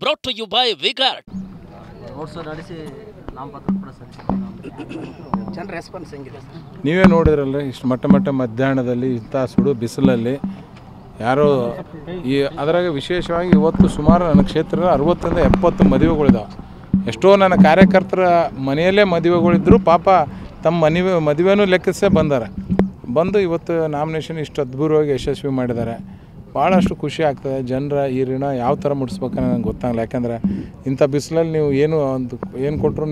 Brought to you by Vigard. ನೀವೇ ನೋಡಿದ್ರಲ್ಲ ಇಷ್ಟು ಮಟ್ಟ ಮಧ್ಯಾಹ್ನದಲ್ಲಿ ಇಂಥ ಸುಡು ಬಿಸಿಲಲ್ಲಿ ಯಾರೋ ಈ ಅದರಾಗ ವಿಶೇಷವಾಗಿ ಇವತ್ತು ಸುಮಾರು ನನ್ನ ಕ್ಷೇತ್ರದ 60ರಿಂದ 70 ಮದುವೆಗಳಿದಾವೆ. ಎಷ್ಟೋ ನನ್ನ ಕಾರ್ಯಕರ್ತರ ಮನೆಯಲ್ಲೇ ಮದುವೆಗಳಿದ್ದರೂ ಪಾಪ ತಮ್ಮ ಮದುವೆನೂ ಲೆಕ್ಕಿಸೇ ಬಂದು ಇವತ್ತು ನಾಮಿನೇಷನ್ ಇಷ್ಟು ಅದ್ಭುತವಾಗಿ ಯಶಸ್ವಿ ಮಾಡಿದ್ದಾರೆ. ಭಾಳಷ್ಟು ಖುಷಿ ಆಗ್ತದೆ. ಜನರ ಈ ಋಣ ಯಾವ ಥರ ಮುಟ್ಸ್ಬೇಕನ್ನೋ ನನಗೆ ಗೊತ್ತಾಗಲ್ಲ. ಯಾಕಂದರೆ ಇಂಥ ಬಿಸಿಲಲ್ಲಿ ನೀವು ಏನು ಕೊಟ್ಟರು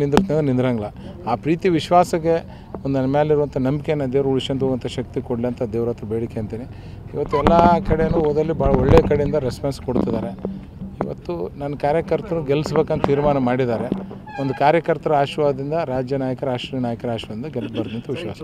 ನಿಂದ್ರಂಗಿಲ್ಲ. ಆ ಪ್ರೀತಿ ವಿಶ್ವಾಸಕ್ಕೆ ಒಂದು ನನ್ನ ಮೇಲಿರುವಂಥ ನಂಬಿಕೆಯನ್ನು ದೇವರು ಉಳಿಸ್ಕೊಂಡು ಹೋಗುವಂಥ ಶಕ್ತಿ ಕೊಡಲಿ ಅಂತ ದೇವ್ರ ಹತ್ರ ಬೇಡಿಕೆ ಅಂತೀನಿ. ಇವತ್ತು ಎಲ್ಲ ಕಡೆಯೂ ಓದಲ್ಲಿ ಭಾಳ ಒಳ್ಳೆಯ ಕಡೆಯಿಂದ ರೆಸ್ಪಾನ್ಸ್ ಕೊಡ್ತಿದ್ದಾರೆ. ಇವತ್ತು ನನ್ನ ಕಾರ್ಯಕರ್ತರು ಗೆಲ್ಲಿಸ್ಬೇಕಂತ ತೀರ್ಮಾನ ಮಾಡಿದ್ದಾರೆ. ಒಂದು ಕಾರ್ಯಕರ್ತರ ಆಶೀರ್ವಾದದಿಂದ ರಾಜ್ಯ ನಾಯಕರ ರಾಷ್ಟ್ರೀಯ ನಾಯಕರ ಆಶೀರ್ವಾದದಿಂದ ಗೆಲ್ಲಬಾರ್ದಂತ ವಿಶ್ವಾಸ.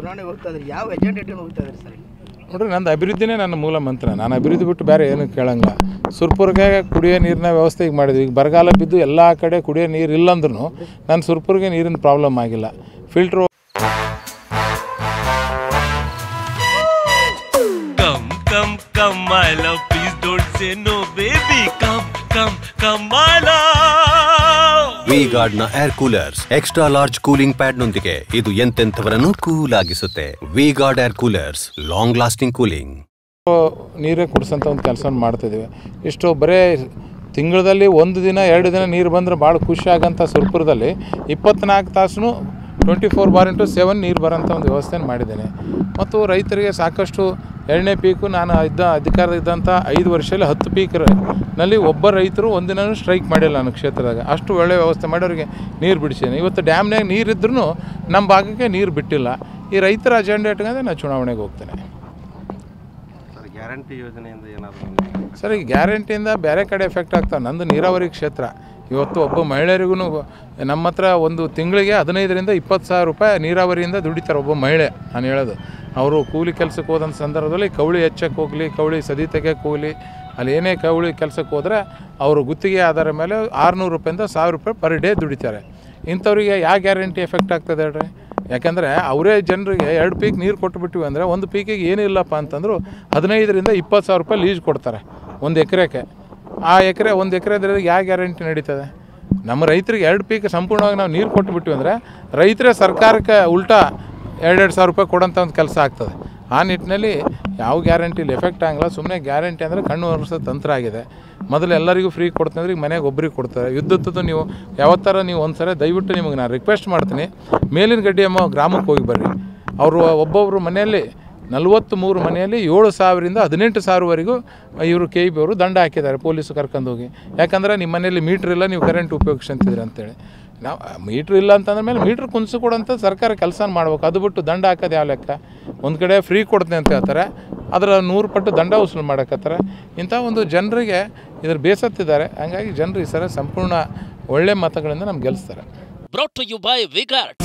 ನೋಡ್ರಿ, ನಂದು ಅಭಿವೃದ್ಧಿನೇ ನನ್ನ ಮೂಲ ಮಂತ್ರ. ನಾನು ಅಭಿವೃದ್ಧಿ ಬಿಟ್ಟು ಬೇರೆ ಏನು ಕೇಳಂಗಿಲ್ಲ. ಸುರ್ಪುರ್ಗೆ ಕುಡಿಯೋ ನೀರಿನ ವ್ಯವಸ್ಥೆ ಈಗ ಮಾಡಿದ್ವಿ. ಈಗ ಬರಗಾಲ ಬಿದ್ದು ಎಲ್ಲ ಕಡೆ ಕುಡಿಯೋ ನೀರು ಇಲ್ಲಂದ್ರೂ ನಾನು ಸುರ್ಪುರ್ಗೆ ನೀರಿನ ಪ್ರಾಬ್ಲಮ್ ಆಗಿಲ್ಲ. ಫಿಲ್ಟ್ರು ವಿಗಾರ್ಡ್ ನ air coolers extra large cooling pad ನೊಂದಿಗೆ ಇದು ಎಂತೆಂಥವರನ್ನು ಕೂಲ್ ಆಗಿಸುತ್ತೆ. V Guard air coolers, long lasting cooling. ನೀರೇ ಕುಡಿಸೋಂಥ ಒಂದು ಕೆಲಸ ಮಾಡ್ತಿದ್ದೀವಿ. ಇಷ್ಟು ಬರೀ ತಿಂಗಳಲ್ಲಿ 1 ದಿನ 2 ದಿನ ನೀರು ಬಂದರೆ ಭಾಳ ಖುಷಿ ಆಗೋಂಥ ಸುರ್ಪುರದಲ್ಲಿ 24 ತಾಸು 24/7 ನೀರು ಬರೋಂಥ ಒಂದು ವ್ಯವಸ್ಥೆನ ಮಾಡಿದ್ದೇನೆ. ಮತ್ತು ರೈತರಿಗೆ ಸಾಕಷ್ಟು 2ನೇ ಪೀಕು ನಾನು ಅಧಿಕಾರ ಇದ್ದಂಥ 5 ವರ್ಷದಲ್ಲಿ 10 ಪೀಕ್ನಲ್ಲಿ ಒಬ್ಬ ರೈತರು ಒಂದಿನೂ ಸ್ಟ್ರೈಕ್ ಮಾಡಿಲ್ಲ ನನ್ನ ಕ್ಷೇತ್ರದಾಗ. ಅಷ್ಟು ಒಳ್ಳೆಯ ವ್ಯವಸ್ಥೆ ಮಾಡಿ ಅವರಿಗೆ ನೀರು ಬಿಡಿಸಿದ್ದೇನೆ. ಇವತ್ತು ಡ್ಯಾಮ್ನಾಗ ನೀರಿದ್ರೂ ನಮ್ಮ ಭಾಗಕ್ಕೆ ನೀರು ಬಿಟ್ಟಿಲ್ಲ. ಈ ರೈತರ ಅಜೆಂಡಾ ಇಟ್ಕೊಂಡೆ ನಾನು ಚುನಾವಣೆಗೆ ಹೋಗ್ತೇನೆ. ಗ್ಯಾರಂಟಿ ಯೋಜನೆಯಿಂದ ಏನಾದರೂ ಸರ್, ಈ ಗ್ಯಾರಂಟಿಯಿಂದ ಬೇರೆ ಕಡೆ ಎಫೆಕ್ಟ್ ಆಗ್ತವೆ. ನಂದು ನೀರಾವರಿ ಕ್ಷೇತ್ರ. ಇವತ್ತು ಒಬ್ಬ ಮಹಿಳೆಯರಿಗೂ ನಮ್ಮ ಹತ್ರ ಒಂದು ತಿಂಗಳಿಗೆ 15ರಿಂದ 20 ಸಾವಿರ ರೂಪಾಯಿ ನೀರಾವರಿಯಿಂದ ದುಡಿತಾರೆ ಒಬ್ಬ ಮಹಿಳೆ. ನಾನು ಹೇಳೋದು, ಅವರು ಕೂಲಿ ಕೆಲಸಕ್ಕೆ ಹೋದಂಥ ಸಂದರ್ಭದಲ್ಲಿ ಕವಳಿ ಹೆಚ್ಚಕ್ಕೆ ಹೋಗಲಿ, ಕವಳಿ ಸದಿ ತೆಗೆಯಕ್ಕೆ ಹೋಗಲಿ, ಅಲ್ಲಿ ಏನೇ ಕವಳಿ ಕೆಲಸಕ್ಕೆ ಹೋದರೆ ಅವರು ಗುತ್ತಿಗೆ ಆಧಾರ ಮೇಲೆ 600 ರೂಪಾಯಿಂದ 1000 ರೂಪಾಯಿ ಪರ್ ಡೇ ದುಡಿತಾರೆ. ಇಂಥವ್ರಿಗೆ ಯಾವ ಗ್ಯಾರಂಟಿ ಎಫೆಕ್ಟ್ ಆಗ್ತದೆ ಹೇಳ್ರಿ? ಯಾಕೆಂದರೆ ಅವರೇ ಜನರಿಗೆ 2 ಪೀಕ್ ನೀರು ಕೊಟ್ಟುಬಿಟ್ಟಿವಿ ಅಂದರೆ ಒಂದು ಪೀಕಿಗೆ ಏನಿಲ್ಲಪ್ಪ ಅಂತಂದ್ರು 15ರಿಂದ 20 ಸಾವಿರ ರೂಪಾಯಿ ಲೀಸ್ ಕೊಡ್ತಾರೆ 1 ಎಕರೆಗೆ. ಆ ಎಕರೆ 1 ಎಕರೆದ್ರಲ್ಲಿ ಯಾವ ಗ್ಯಾರಂಟಿ ನಡೀತದೆ? ನಮ್ಮ ರೈತರಿಗೆ 2 ಪೀಕ್ ಸಂಪೂರ್ಣವಾಗಿ ನಾವು ನೀರು ಕೊಟ್ಟುಬಿಟ್ಟಿವಿ ಅಂದರೆ ರೈತರೇ ಸರ್ಕಾರಕ್ಕೆ ಉಲ್ಟಾ 2-2 ಸಾವಿರ ರೂಪಾಯಿ ಕೊಡೋಂಥ ಒಂದು ಕೆಲಸ ಆಗ್ತದೆ. ಆ ನಿಟ್ಟಿನಲ್ಲಿ ಯಾವ ಗ್ಯಾರಂಟಿಲಿ ಎಫೆಕ್ಟ್ ಆಗಲ್ಲ. ಸುಮ್ಮನೆ ಗ್ಯಾರಂಟಿ ಅಂದರೆ ಕಣ್ಣು ಒರೆಸೋ ತಂತ್ರ ಆಗಿದೆ. ಮೊದಲು ಎಲ್ಲರಿಗೂ ಫ್ರೀ ಕೊಡ್ತೀನಿ ಅಂದ್ರೆ ಈಗ ಮನೆಗೆ ಒಬ್ಬರಿಗೆ ಕೊಡ್ತಾರೆ. ವಿದ್ಯುತ್ತದು ನೀವು ಯಾವತ್ತಾರ ನೀವು ಒಂದು ಸರಿ ದಯವಿಟ್ಟು ನಿಮಗೆ ನಾನು ರಿಕ್ವೆಸ್ಟ್ ಮಾಡ್ತೀನಿ, ಮೇಲಿನ ಗಡ್ಡಿಯಮ್ಮ ಗ್ರಾಮಕ್ಕೆ ಹೋಗಿ ಬರ್ರಿ. ಅವರು ಒಬ್ಬೊಬ್ಬರು ಮನೆಯಲ್ಲಿ 43 ಮನೆಯಲ್ಲಿ 7,000ರಿಂದ 18,000ವರೆಗೂ ಇವರು KEB ಅವರು ದಂಡ ಹಾಕಿದ್ದಾರೆ ಪೊಲೀಸು ಕರ್ಕೊಂಡೋಗಿ. ಯಾಕಂದರೆ ನಿಮ್ಮ ಮನೆಯಲ್ಲಿ ಮೀಟ್ರ್ ಇಲ್ಲ, ನೀವು ಕರೆಂಟ್ ಉಪಯೋಗಿಸ್ತಿದ್ರಿ ಅಂತೇಳಿ. ನಾವು ಮೀಟ್ರ್ ಇಲ್ಲ ಅಂತಂದ್ರ ಮೇಲೆ ಮೀಟ್ರ್ ಕುಂದಿಸಿ ಕೊಡೋಂಥ ಸರ್ಕಾರ ಕೆಲಸ ಮಾಡ್ಬೇಕು. ಅದು ಬಿಟ್ಟು ದಂಡ ಹಾಕೋದು ಯಾವ ಲೆಕ್ಕ? ಒಂದು ಕಡೆ ಫ್ರೀ ಕೊಡ್ತೀನಿ ಅಂತ ಹೇಳ್ತಾರೆ, ಅದರ 100 ಪಟ್ಟು ದಂಡ ವಸೂಲು ಮಾಡಕತ್ತಾರೆ. ಇಂಥ ಒಂದು ಜನರಿಗೆ ಇದ್ರ ಬೇಸತ್ತಿದ್ದಾರೆ. ಹಾಗಾಗಿ ಜನರು ಈ ಸಲ ಸಂಪೂರ್ಣ ಒಳ್ಳೆ ಮತಗಳಿಂದ ನಮ್ಗೆ ಗೆಲ್ಲಿಸ್ತಾರೆ. Brought to you by Vigard.